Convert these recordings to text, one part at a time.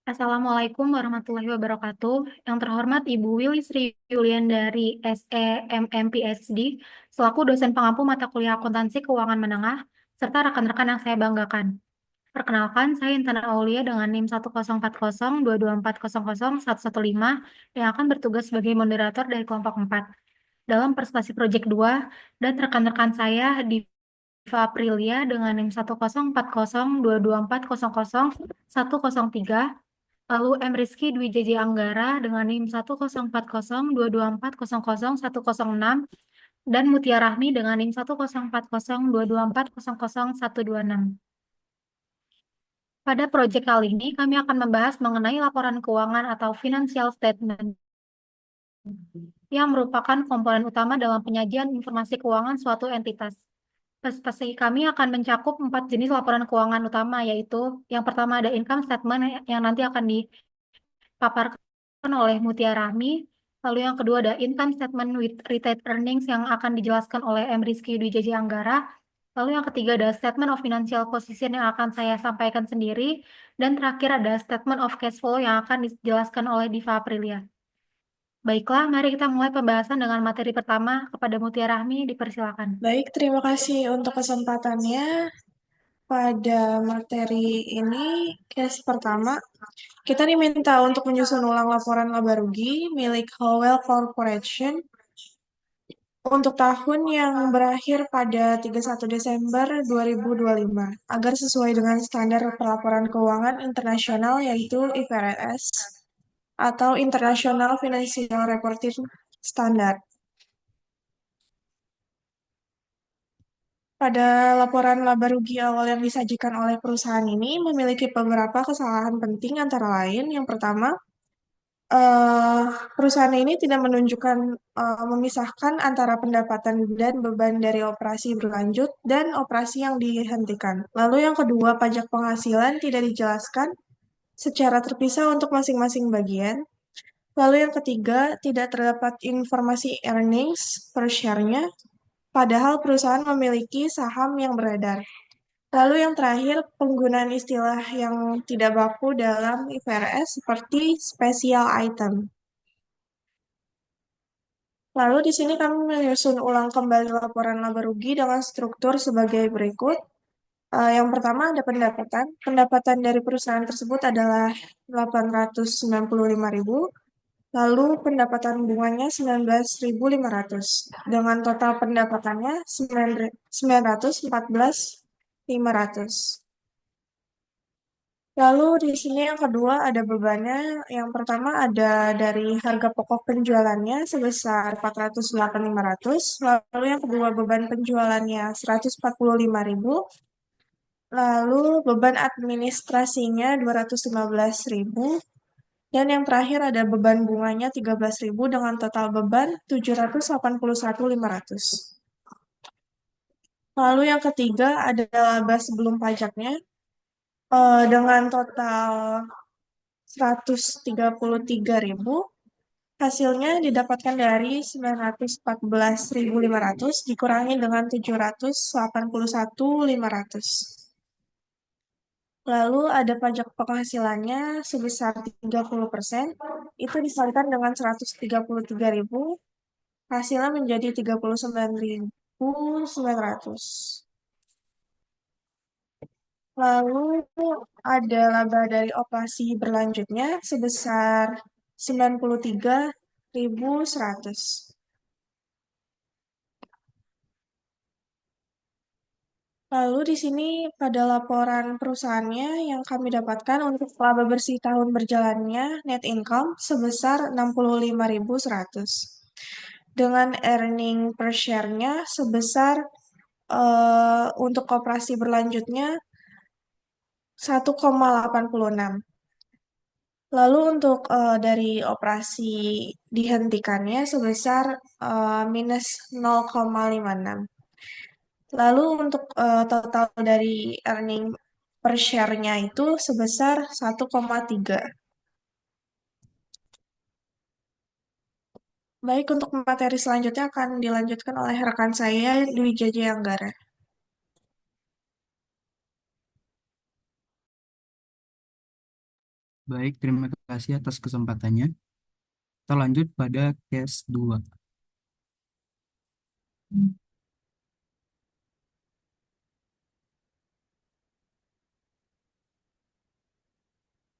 Assalamualaikum warahmatullahi wabarakatuh. Yang terhormat Ibu Willy Sri Yulian dari SEMM PhD, selaku dosen pengampu mata kuliah akuntansi keuangan menengah, serta rekan-rekan yang saya banggakan. Perkenalkan, saya Intan Aulia dengan NIM 1040224001115 yang akan bertugas sebagai moderator dari kelompok 4 dalam prestasi proyek 2 dan rekan-rekan saya Diva Aprilia dengan NIM 1040224001103. Lalu M. Rizky Dwi JJ Anggara dengan NIM 1040224001106 dan Mutia Rahmi dengan NIM 1040224000126. Pada proyek kali ini, kami akan membahas mengenai laporan keuangan atau financial statement yang merupakan komponen utama dalam penyajian informasi keuangan suatu entitas. Presentasi kami akan mencakup 4 jenis laporan keuangan utama, yaitu yang pertama ada income statement yang nanti akan dipaparkan oleh Mutia Rahmi. Lalu yang kedua ada income statement with retained earnings yang akan dijelaskan oleh M. Rizky Dwi JJ Anggara. Lalu yang ketiga ada statement of financial position yang akan saya sampaikan sendiri. Dan terakhir ada statement of cash flow yang akan dijelaskan oleh Diva Aprilia. Baiklah, mari kita mulai pembahasan dengan materi pertama. Kepada Mutia Rahmi, dipersilakan. Baik, terima kasih untuk kesempatannya. Pada materi ini, case pertama, kita diminta untuk menyusun ulang laporan laba rugi milik Howell Corporation untuk tahun yang berakhir pada 31 Desember 2025, agar sesuai dengan standar pelaporan keuangan internasional yaitu IFRS atau International Financial Reporting Standard. Pada laporan laba rugi awal yang disajikan oleh perusahaan ini memiliki beberapa kesalahan penting antara lain. Yang pertama, eh, perusahaan ini tidak menunjukkan memisahkan antara pendapatan dan beban dari operasi berlanjut dan operasi yang dihentikan. Lalu yang kedua, pajak penghasilan tidak dijelaskan secara terpisah untuk masing-masing bagian. Lalu yang ketiga, tidak terdapat informasi earnings per share-nya, padahal perusahaan memiliki saham yang beredar. Lalu yang terakhir, penggunaan istilah yang tidak baku dalam IFRS seperti special item. Lalu di sini kami menyusun ulang kembali laporan laba rugi dengan struktur sebagai berikut. Yang pertama ada pendapatan. Pendapatan dari perusahaan tersebut adalah 895.000. Lalu pendapatan bunganya 19.500. Dengan total pendapatannya 914.500. Lalu di sini yang kedua ada bebannya. Yang pertama ada dari harga pokok penjualannya sebesar 408.500. Lalu yang kedua beban penjualannya 145.000. Lalu beban administrasinya 215.000. Dan yang terakhir ada beban bunganya 13.000 dengan total beban 781.500. Lalu yang ketiga ada laba sebelum pajaknya dengan total 133.000. Hasilnya didapatkan dari 914.500 dikurangi dengan 781.500. Lalu ada pajak penghasilannya sebesar 30%, itu dikalikan dengan 133.000, hasilnya menjadi 39.900. Lalu ada laba dari operasi berlanjutnya sebesar 93.100. Lalu di sini pada laporan perusahaannya yang kami dapatkan untuk laba bersih tahun berjalannya net income sebesar 65.100. Dengan earning per share-nya sebesar untuk operasi berlanjutnya 1,86. Lalu untuk dari operasi dihentikannya sebesar minus 0,56. Lalu untuk total dari earning per share-nya itu sebesar 1,3. Baik, untuk materi selanjutnya akan dilanjutkan oleh rekan saya, Dwi JJ Anggara. Baik, terima kasih atas kesempatannya. Kita lanjut pada case 2.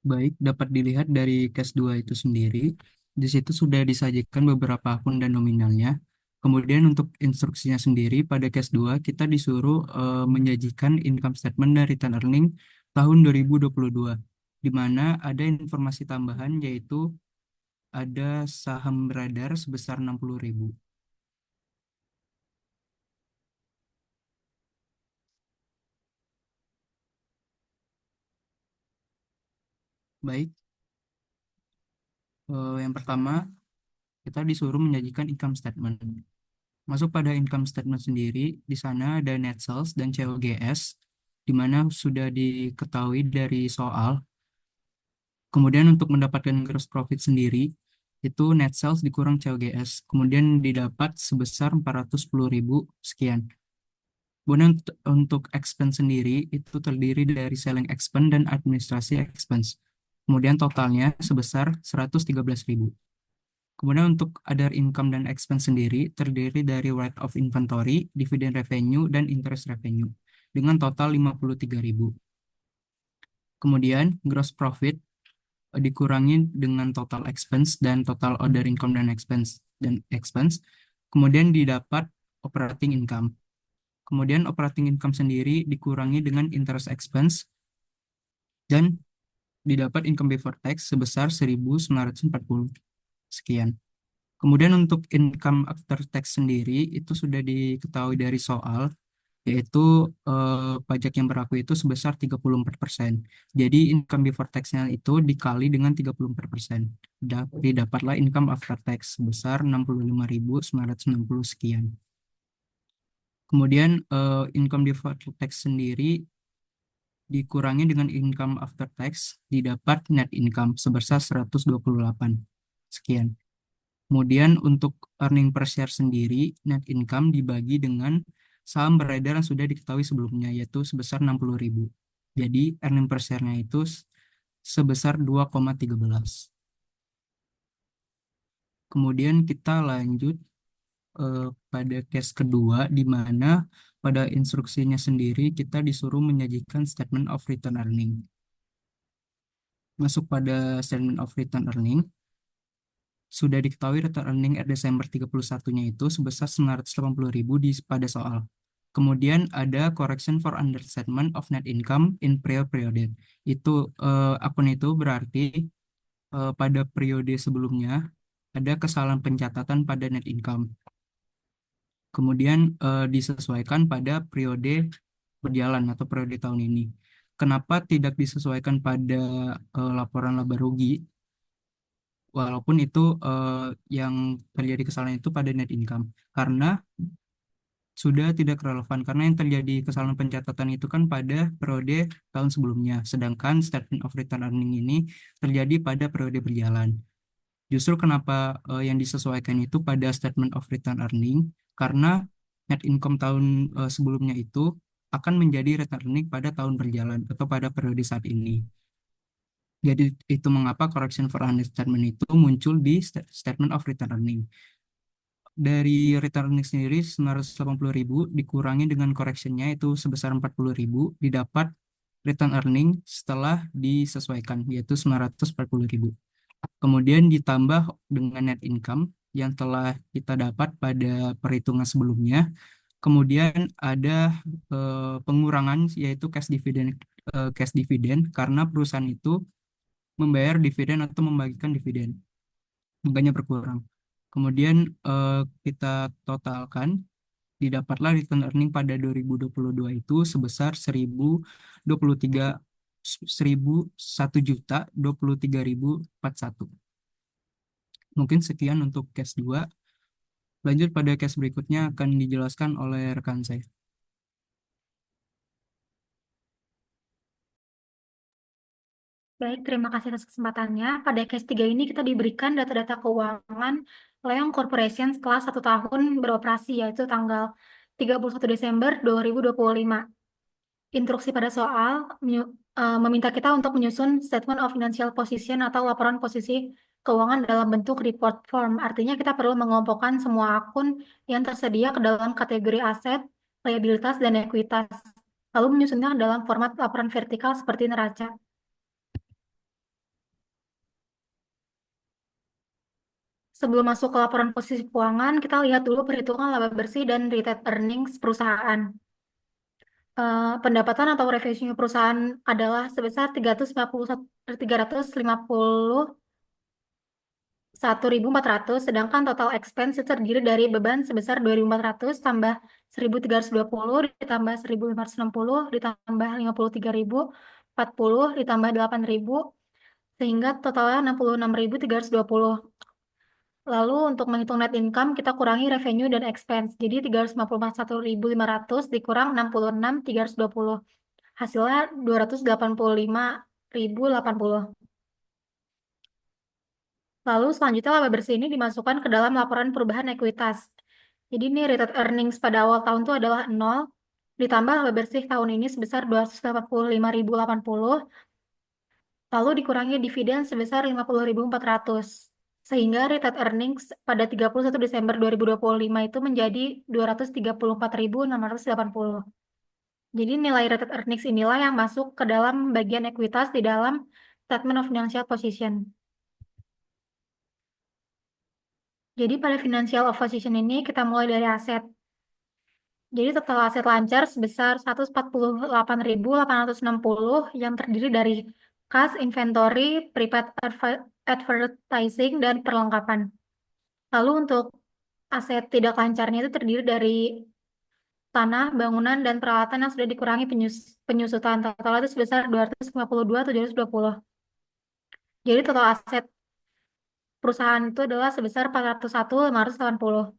Baik, dapat dilihat dari case 2 itu sendiri. Di situ sudah disajikan beberapa akun dan nominalnya. Kemudian untuk instruksinya sendiri, pada case 2 kita disuruh menyajikan income statement dan return earning tahun 2022, di mana ada informasi tambahan yaitu ada saham beredar sebesar 60.000. Baik, yang pertama kita disuruh menyajikan income statement. Masuk pada income statement sendiri, di sana ada net sales dan COGS, di mana sudah diketahui dari soal. Kemudian untuk mendapatkan gross profit sendiri, itu net sales dikurang COGS, kemudian didapat sebesar 410.000 sekian. Kemudian untuk expense sendiri, itu terdiri dari selling expense dan administrasi expense. Kemudian totalnya sebesar 113.000. Kemudian untuk other income dan expense sendiri terdiri dari write off inventory, dividend revenue, dan interest revenue dengan total 53.000. Kemudian gross profit dikurangi dengan total expense dan total other income dan expense. Kemudian didapat operating income. Kemudian operating income sendiri dikurangi dengan interest expense dan didapat income before tax sebesar 1.940 sekian. Kemudian untuk income after tax sendiri itu sudah diketahui dari soal, yaitu pajak yang berlaku itu sebesar 34%. Jadi income before tax-nya itu dikali dengan 34%. Didapatlah income after tax sebesar 65.960 sekian. Kemudian income before tax sendiri dikurangi dengan income after tax, didapat net income sebesar 128 sekian. Kemudian untuk earning per share sendiri, net income dibagi dengan saham beredar yang sudah diketahui sebelumnya, yaitu sebesar 60.000. Jadi earning per share-nya itu sebesar 2,13. Kemudian kita lanjut pada case kedua, di mana pada instruksinya sendiri kita disuruh menyajikan statement of return earning. Masuk pada statement of return earning, sudah diketahui return earning at Desember 31-nya itu sebesar 980.000 pada soal. Kemudian ada correction for understatement of net income in prior period. Itu akun itu berarti pada periode sebelumnya ada kesalahan pencatatan pada net income. Kemudian disesuaikan pada periode berjalan atau periode tahun ini. Kenapa tidak disesuaikan pada laporan laba rugi? Walaupun itu yang terjadi kesalahan itu pada net income, karena sudah tidak relevan, karena yang terjadi kesalahan pencatatan itu kan pada periode tahun sebelumnya, sedangkan statement of return earning ini terjadi pada periode berjalan. Justru kenapa yang disesuaikan itu pada statement of return earning, karena net income tahun sebelumnya itu akan menjadi return earning pada tahun berjalan atau pada periode saat ini. Jadi itu mengapa correction for understatement itu muncul di statement of return earning. Dari return earning sendiri 980.000 dikurangi dengan correctionnya itu sebesar 40.000, didapat return earning setelah disesuaikan yaitu 940.000. Kemudian ditambah dengan net income yang telah kita dapat pada perhitungan sebelumnya. Kemudian ada pengurangan yaitu cash dividend karena perusahaan itu membayar dividen atau membagikan dividen, makanya berkurang. Kemudian kita totalkan, didapatlah return earning pada 2022 itu sebesar 1.023.041. Mungkin sekian untuk case 2. Lanjut pada case berikutnya akan dijelaskan oleh rekan saya. Baik, terima kasih atas kesempatannya. Pada case 3 ini kita diberikan data-data keuangan Leong Corporation setelah 1 tahun beroperasi, yaitu tanggal 31 Desember 2025. Instruksi pada soal meminta kita untuk menyusun statement of financial position atau laporan posisi keuangan dalam bentuk report form. Artinya kita perlu mengelompokkan semua akun yang tersedia ke dalam kategori aset, liabilitas, dan ekuitas. Lalu menyusunnya dalam format laporan vertikal seperti neraca. Sebelum masuk ke laporan posisi keuangan, kita lihat dulu perhitungan laba bersih dan retained earnings perusahaan. Pendapatan atau revenue perusahaan adalah sebesar 351.400, sedangkan total expense itu terdiri dari beban sebesar 2.400 tambah 1.320 ditambah 1.560 ditambah 53.040 ditambah 8.000 sehingga totalnya 66.320. Lalu untuk menghitung net income kita kurangi revenue dan expense. Jadi 351.500 dikurang 66.320. Hasilnya 285.080. Lalu selanjutnya laba bersih ini dimasukkan ke dalam laporan perubahan ekuitas. Jadi ini retained earnings pada awal tahun itu adalah 0, ditambah laba bersih tahun ini sebesar 285.080, lalu dikurangi dividen sebesar 50.400. Sehingga retained earnings pada 31 Desember 2025 itu menjadi 234.680. Jadi nilai retained earnings inilah yang masuk ke dalam bagian ekuitas di dalam statement of financial position. Jadi pada financial of position ini kita mulai dari aset. Jadi total aset lancar sebesar 148.860 yang terdiri dari kas, inventory, prepaid advertising, dan perlengkapan. Lalu untuk aset tidak lancarnya itu terdiri dari tanah, bangunan, dan peralatan yang sudah dikurangi penyusutan. Total itu sebesar 252.720. Jadi total aset perusahaan itu adalah sebesar 401.580.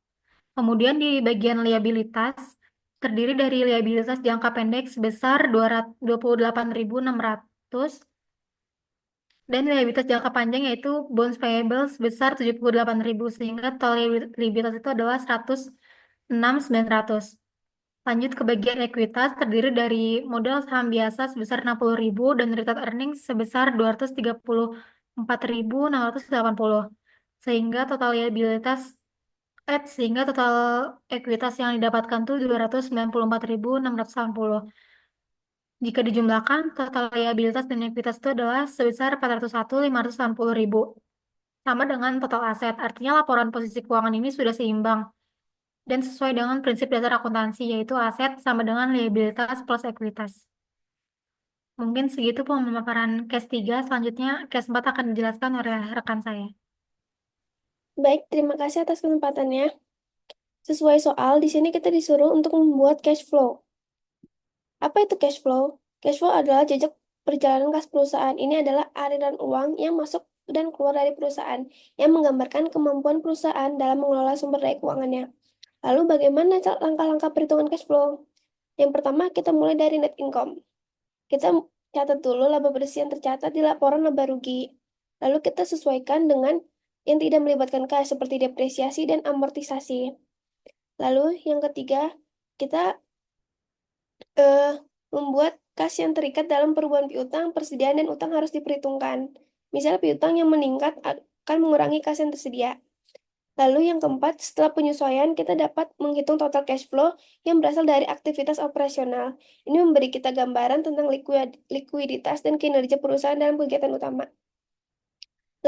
Kemudian di bagian liabilitas, terdiri dari liabilitas jangka pendek sebesar 28.600 dan liabilitas jangka panjang yaitu bonds payable sebesar 78.000 sehingga total liabilitas itu adalah 106.900. Lanjut ke bagian ekuitas, terdiri dari modal saham biasa sebesar 60.000 dan retained earnings sebesar 234.680. Sehingga total ekuitas yang didapatkan tuh 294.680. Jika dijumlahkan, total liabilitas dan ekuitas itu adalah sebesar 401.580.000. Sama dengan total aset, artinya laporan posisi keuangan ini sudah seimbang dan sesuai dengan prinsip dasar akuntansi, yaitu aset sama dengan liabilitas plus ekuitas. Mungkin segitu pemaparan case 3, selanjutnya case 4 akan dijelaskan oleh rekan saya. Baik, terima kasih atas kesempatannya. Sesuai soal, di sini kita disuruh untuk membuat cash flow. Apa itu cash flow? Cash flow adalah jejak perjalanan kas perusahaan. Ini adalah aliran uang yang masuk dan keluar dari perusahaan, yang menggambarkan kemampuan perusahaan dalam mengelola sumber daya keuangannya. Lalu bagaimana langkah-langkah perhitungan cash flow? Yang pertama, kita mulai dari net income. Kita catat dulu laba bersih yang tercatat di laporan laba rugi. Lalu kita sesuaikan dengan yang tidak melibatkan cash seperti depresiasi dan amortisasi. Lalu yang ketiga, kita membuat kas yang terikat dalam perubahan piutang, persediaan, dan utang harus diperhitungkan. Misal piutang yang meningkat akan mengurangi kas yang tersedia. Lalu yang keempat, setelah penyesuaian, kita dapat menghitung total cash flow yang berasal dari aktivitas operasional. Ini memberi kita gambaran tentang likuiditas dan kinerja perusahaan dalam kegiatan utama.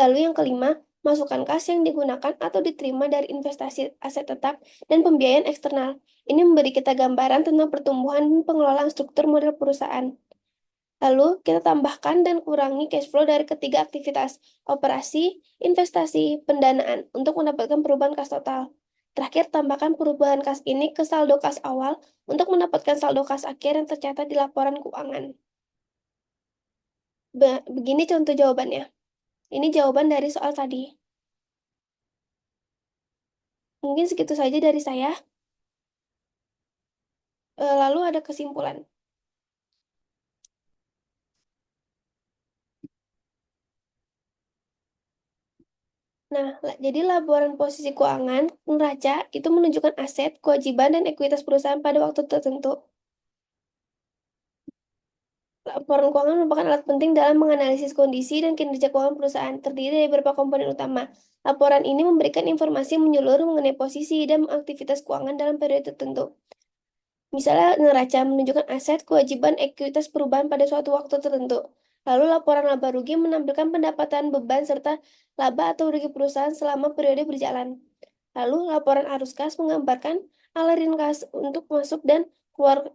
Lalu yang kelima, masukkan kas yang digunakan atau diterima dari investasi aset tetap dan pembiayaan eksternal. Ini memberi kita gambaran tentang pertumbuhan dan pengelolaan struktur model perusahaan. Lalu kita tambahkan dan kurangi cash flow dari ketiga aktivitas, operasi, investasi, pendanaan, untuk mendapatkan perubahan kas total. Terakhir, tambahkan perubahan kas ini ke saldo kas awal untuk mendapatkan saldo kas akhir yang tercatat di laporan keuangan. Begini contoh jawabannya. Ini jawaban dari soal tadi. Mungkin segitu saja dari saya. Lalu ada kesimpulan. Nah, jadi laporan posisi keuangan neraca itu menunjukkan aset, kewajiban, dan ekuitas perusahaan pada waktu tertentu. Laporan keuangan merupakan alat penting dalam menganalisis kondisi dan kinerja keuangan perusahaan, terdiri dari beberapa komponen utama. Laporan ini memberikan informasi menyeluruh mengenai posisi dan aktivitas keuangan dalam periode tertentu. Misalnya, neraca menunjukkan aset, kewajiban, ekuitas perubahan pada suatu waktu tertentu. Lalu laporan laba rugi menampilkan pendapatan, beban, serta laba atau rugi perusahaan selama periode berjalan. Lalu laporan arus kas menggambarkan aliran kas untuk masuk dan keluar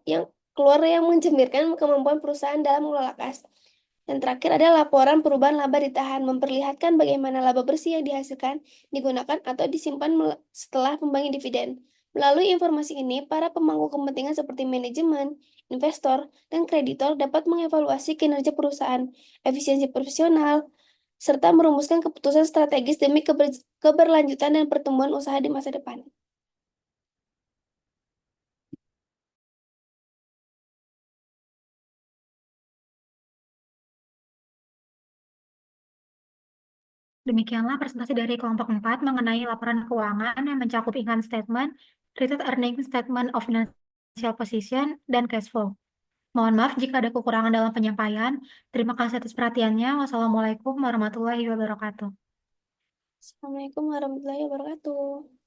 yang mencerminkan kemampuan perusahaan dalam mengelola kas. Dan terakhir ada laporan perubahan laba ditahan, memperlihatkan bagaimana laba bersih yang dihasilkan, digunakan atau disimpan setelah pembagian dividen. Melalui informasi ini, para pemangku kepentingan seperti manajemen, investor, dan kreditor dapat mengevaluasi kinerja perusahaan, efisiensi profesional, serta merumuskan keputusan strategis demi keberlanjutan dan pertumbuhan usaha di masa depan. Demikianlah presentasi dari kelompok 4 mengenai laporan keuangan yang mencakup income statement, retained earnings statement of financial position, dan cash flow. Mohon maaf jika ada kekurangan dalam penyampaian. Terima kasih atas perhatiannya. Wassalamualaikum warahmatullahi wabarakatuh. Assalamualaikum warahmatullahi wabarakatuh.